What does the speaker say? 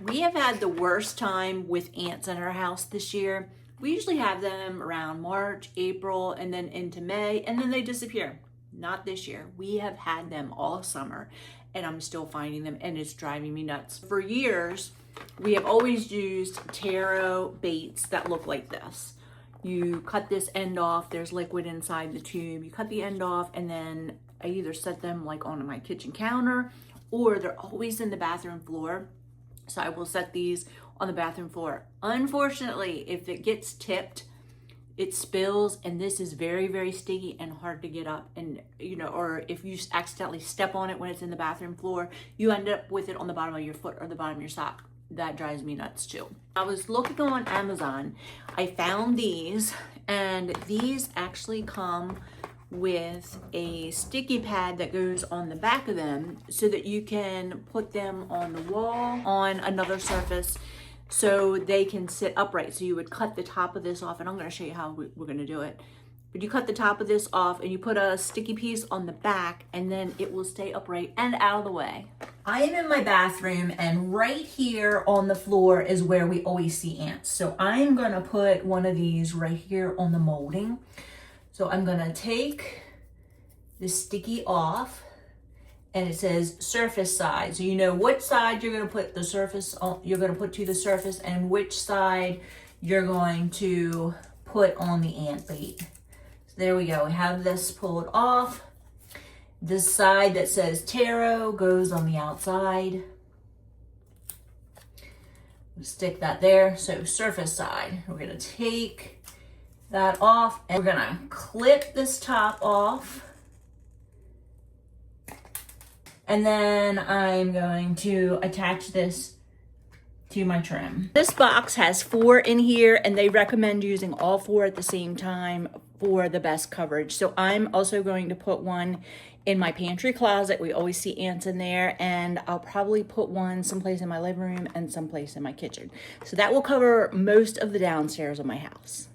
We have had the worst time with ants in our house this year. We usually have them around March, April, and then into May, and then they disappear. Not this year. We have had them all summer, and I'm still finding them, and it's driving me nuts. For years, we have always used TERRO baits that look like this. You cut this end off, there's liquid inside the tube. You cut the end off, and then I either set them like on my kitchen counter, or they're always in the bathroom floor. So I will set these on the bathroom floor. Unfortunately, if it gets tipped, it spills, and this is very, very sticky and hard to get up. And, or if you accidentally step on it when it's in the bathroom floor, you end up with it on the bottom of your foot or the bottom of your sock. That drives me nuts too. I was looking on Amazon. I found these, and these actually come with a sticky pad that goes on the back of them so that you can put them on the wall, on another surface, so they can sit upright. So you would cut the top of this off, and I'm going to show you how we're going to do it. But you cut the top of this off and you put a sticky piece on the back, and then it will stay upright and out of the way. I am in my bathroom, and right here on the floor is where we always see ants. So I'm going to put one of these right here on the molding. So I'm gonna take the sticky off, and it says surface side. So you know which side you're gonna put the surface on, you're gonna put to the surface, and which side you're going to put on the ant bait. So there we go, we have this pulled off. This side that says TERRO goes on the outside. We'll stick that there. So surface side, we're gonna take that off, and we're gonna clip this top off, and then I'm going to attach this to my trim. This box has 4 in here, and they recommend using all 4 at the same time for the best coverage. So I'm also going to put one in my pantry closet. We always see ants in there, and I'll probably put one someplace in my living room and someplace in my kitchen. So that will cover most of the downstairs of my house.